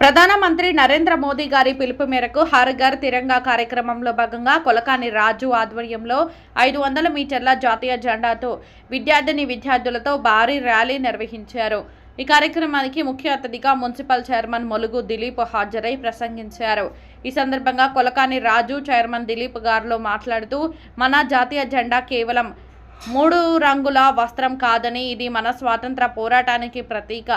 ప్రధానమంత్రి నరేంద్ర మోదీ గారి పిలుపు మేరకు హర్ ఘర్ తిరంగా కార్యక్రమంలో భాగంగా కొలకాని రాజు ఆధ్వర్యంలో 500 మీటర్ల జాతీయ జెండాతో విద్యార్థులతో భారీ ర్యాలీ నిర్వహించారు. ఈ కార్యక్రమానికి ముఖ్య అతిథిగా మున్సిపల్ చైర్మన్ మొలుగు దిలీప్ హాజరై ప్రసంగించారు. ఈ సందర్భంగా కొలకాని రాజు చైర్మన్ దిలీప్ గారు మాట్లాడుతూ మన జాతీయ జెండా కేవలం 3 రంగుల వస్త్రం కాదని ఇది మన స్వాతంత్ర పోరాటానికి ప్రతీక,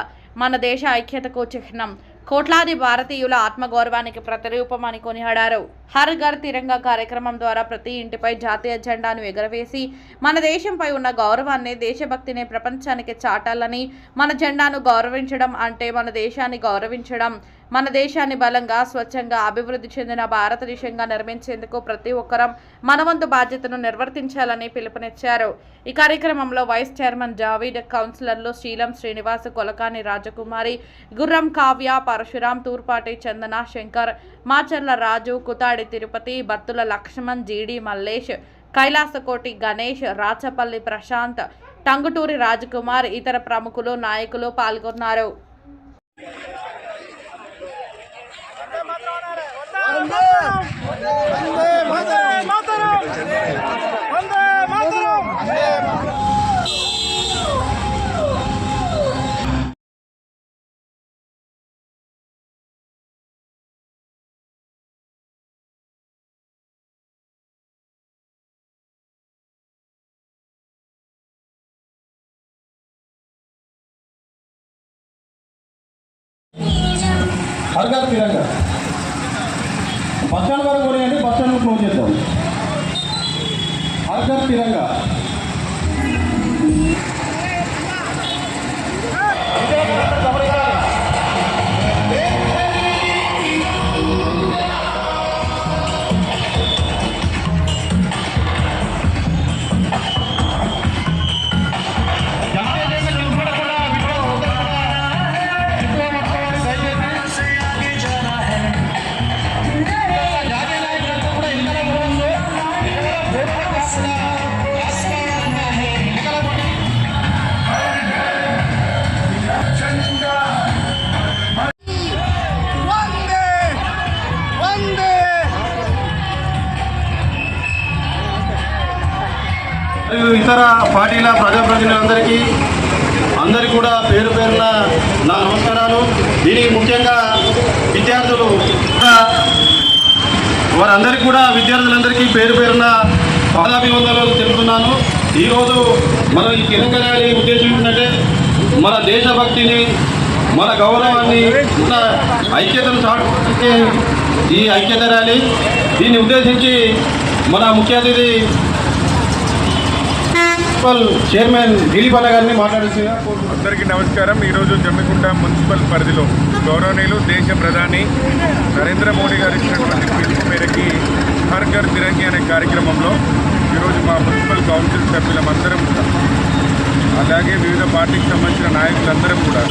మన దేశ ఐక్యతకు చిహ్నం, కోట్లాది భారతీయుల ఆత్మగౌరవానికి ప్రతిరూపం అని కొనియాడారు. హర్ ఘర్ తిరంగా కార్యక్రమం ద్వారా ప్రతి ఇంటిపై జాతీయ జెండాను ఎగురవేసి మన దేశంపై ఉన్న గౌరవాన్ని, దేశభక్తిని ప్రపంచానికి చాటాలని, మన జెండాను గౌరవించడం అంటే మన దేశాన్ని గౌరవించడం, మన దేశాన్ని బలంగా, స్వచ్ఛంగా, అభివృద్ధి చెందిన భారతదేశంగా నిర్మించేందుకు ప్రతి ఒక్కరం మన వంతు బాధ్యతను నిర్వర్తించాలని పిలుపునిచ్చారు. ఈ కార్యక్రమంలో వైస్ చైర్మన్ జావీద్, కౌన్సిలర్లు శీలం శ్రీనివాస్, కొలకాని రాజకుమారి, గుర్రం కావ్య, పరశురాం, తూర్పాటి చందన, శంకర్, మాచర్ల రాజు, కుతాడి తిరుపతి, బత్తుల లక్ష్మణ్, జీడి మల్లేష్, కైలాసకోటి గణేష్, రాచపల్లి ప్రశాంత్, టంగుటూరి రాజకుమార్, ఇతర ప్రముఖులు, నాయకులు పాల్గొన్నారు. హర్ ఘర్ తిరంగా బస్ స్టాండ్ వరకు కొనేయండి, బస్ స్టాండ్ క్లోజ్ చేద్దాం. హర్ ఘర్ తిరంగా ఇతర పార్టీల ప్రజాప్రతినిధులందరికీ కూడా పేరు పేరున నా నమస్కారాలు. దీనికి ముఖ్యంగా విద్యార్థులు విద్యార్థులందరికీ పేరు పేరున పాదాభివందనాలు తెలుపుతున్నాను. ఈరోజు మనం ఈ తిరంగ ర్యాలీ ఉద్దేశం ఏంటంటే మన దేశభక్తిని, మన గౌరవాన్ని, మన ఐక్యతను చాటుకునే ఈ ఐక్యత ర్యాలీ. దీన్ని ఉద్దేశించి మన ముఖ్య అతిథి చైర్మన్ దిలీప్ అన్న గారిని మాట్లాడుతున్నా. అందరికీ నమస్కారం. ఈరోజు జమ్మికుంట మున్సిపల్ పరిధిలో గౌరవనీయులు దేశ ప్రధాని నరేంద్ర మోడీ గారు ఇచ్చినటువంటి పిలుపు మేరకి హర్ ఘర్ తిరంగా అనే కార్యక్రమంలో ఈరోజు మా మున్సిపల్ కౌన్సిల్ సభ్యులందరం కూడా, అలాగే వివిధ పార్టీకి సంబంధించిన నాయకులందరం కూడా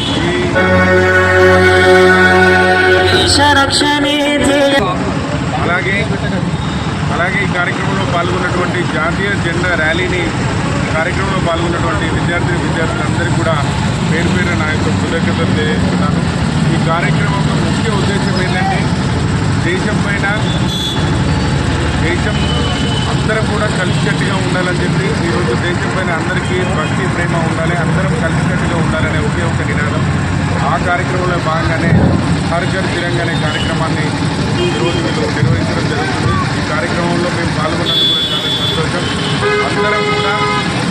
అలాగే ఈ కార్యక్రమంలో పాల్గొన్నటువంటి జాతీయ జెండా ర్యాలీని కార్యక్రమంలో పాల్గొన్నటువంటి విద్యార్థులందరికీ కూడా పేరు పేరు నా యొక్క కృతజ్ఞతలు తెలియజేస్తున్నాను. ఈ కార్యక్రమంలో ముఖ్య ఉద్దేశం ఏంటంటే దేశం అందరం కూడా కలిసికట్టుగా ఉండాలని చెప్పి ఈరోజు దేశం పైన అందరికీ భక్తి ప్రేమ ఉండాలి, అందరం కలిసికట్టుగా ఉండాలనే ఒకే ఒక నినాదం. ఆ కార్యక్రమంలో భాగంగానే హర్ ఘర్ తిరంగా అనే కార్యక్రమాన్ని ఈరోజు వీళ్ళు నిర్వహించడం జరుగుతుంది. ఈ కార్యక్రమంలో మేము పాల్గొన్నందుకు కూడా చాలా సంతోషం. అందరం కూడా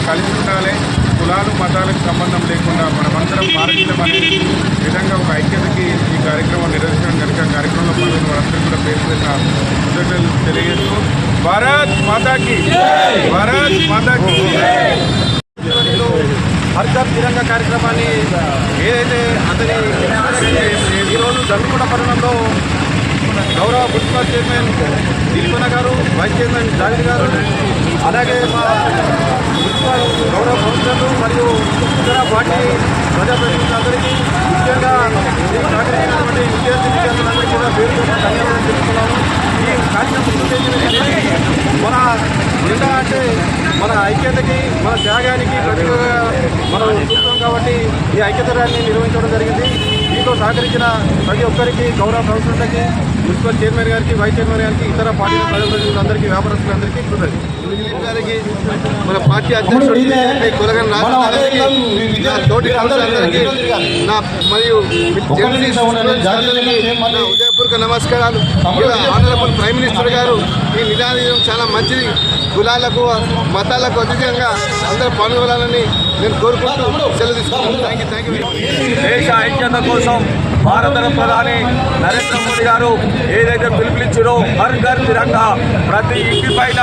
కలిసి ఉండాలి, కులాలు మతాలకు సంబంధం లేకుండా మనమందరం భారతీయులమనే విధంగా ఒక ఐక్యతకి ఈ కార్యక్రమం నిర్వహించడం కనుక కార్యక్రమంలో పాల్గొన్న వారందరూ కూడా పేరు పేరున కృతజ్ఞతలు తెలియజేస్తూ భారత్ మాతాకి హర్ ఘర్ తిరంగా కార్యక్రమాన్ని ఏదైతే అతని ఈరోజు జమ్మికుంట పట్టణంలో గౌరవ మున్సిపల్ చైర్మన్ దిలీప్ అన్న గారు, వైస్ చైర్మన్ జావీద్ గారు, అలాగే మా మున్సిపల్ గౌరవ కౌన్సిలర్లు మరియు ఇతర పార్టీ ప్రజాప్రతినిధులందరికీ ముఖ్యంగా సహకరించినటువంటి విద్యార్థులందరికీ కూడా పేరు జెండా అంటే మన ఐక్యతకి, మన త్యాగానికి ప్రతీకగా మనం చూస్తాం కాబట్టి ఈ ఐక్యత ర్యాలీని నిర్వహించడం జరిగింది. దీంతో సహకరించిన ప్రతి ఒక్కరికి, గౌరవ కౌన్సిలర్లకి, మున్సిపల్ చైర్మన్ గారికి, వైస్ చైర్మన్ గారికి, ఇతర పార్టీ ప్రజలందరికీ, వ్యాపారస్తులందరికీ గారికి, మన పార్టీ అధ్యక్షుడు కొలగన్ తోటి కౌన్సిలర్లందరికీ నా మరియు నా ఉదయపూర్వక నమస్కారాలు. ఆనరబుల్ ప్రైమ్ మినిస్టర్ గారు ఈ నినాదం చాలా మంచిది. కులాలకు, మతాలకు అతీతంగా అందరూ పాల్గొనాలని నేను కోరుకుంటూ సెలవు తీసుకుంటాను. Thank you. దేశ ఐక్యత కోసం భారత ప్రధాని నరేంద్ర మోదీ గారు ఏదైతే పిలుపునిచ్చారో హర్ ఘర్ తిరంగా, ప్రతి ఇంటి పైన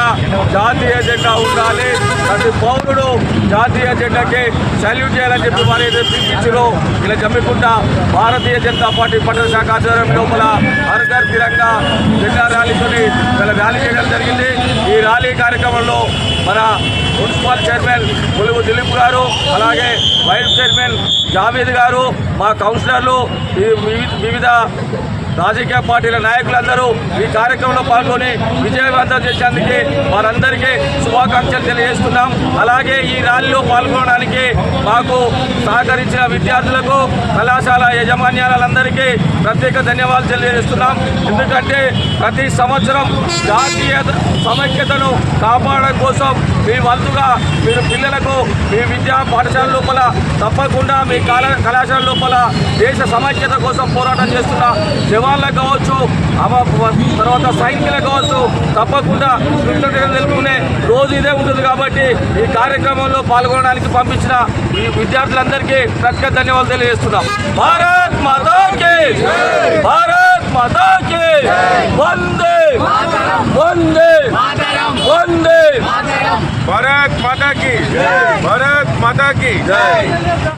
జాతీయ జెండా ఉండాలి, ప్రతి పౌరుడు జాతీయ జెండాకి సల్యూట్ చేయాలని చెప్పి వారు ఏదైతే పిలిపించారో ఇలా జమ్మికుంట భారతీయ జనతా పార్టీ పట్టణ శాఖ ఆధ్వర్యం లోపల హర్ ఘర్ తిరంగా జెండా ర్యాలీతో ఇలా ర్యాలీ చేయడం జరిగింది. ఈ ర్యాలీ కార్యక్రమంలో మన మున్సిపల్ చైర్మన్ ములుగు దిలీప్ గారు, అలాగే వైస్ చైర్మన్ జావేద్ గారు, మా కౌన్సిలర్లు, ఈ వివిధ రాజకీయ పార్టీల నాయకులందరూ ఈ కార్యక్రమంలో పాల్గొని విజయవంతం చేసేందుకు వారందరికీ శుభాకాంక్షలు తెలియజేస్తున్నాం. అలాగే ఈ ర్యాలీలో పాల్గొనడానికి మాకు సహకరించిన విద్యార్థులకు, కళాశాల యాజమాన్యాలందరికీ ప్రత్యేక ధన్యవాదాలు తెలియజేస్తున్నాం. ఎందుకంటే ప్రతి సంవత్సరం జాతీయ సమైక్యతను కాపాడడం కోసం మీ వంతుగా మీరు పిల్లలకు మీ విద్యా పాఠశాల లోపల తప్పకుండా మీ కళాశాల లోపల దేశ సమైక్యత కోసం పోరాటం చేస్తున్న జవాన్లకు కావచ్చు, తర్వాత సైనికులకు కావచ్చు, తప్పకుండా కృతజ్ఞతలు తెలుపుకునే రోజు ఇదే ఉంటుంది. కాబట్టి ఈ కార్యక్రమంలో పాల్గొనడానికి పంపించిన ఈ విద్యార్థులందరికీ ప్రత్యేక ధన్యవాదాలు తెలియజేస్తున్నాం. భారత్ మాతా కీ, భారత్ మాతా కీ, వందే వందే వందే, భారత్ మాతా కీ, భారత్ మాతా కీ.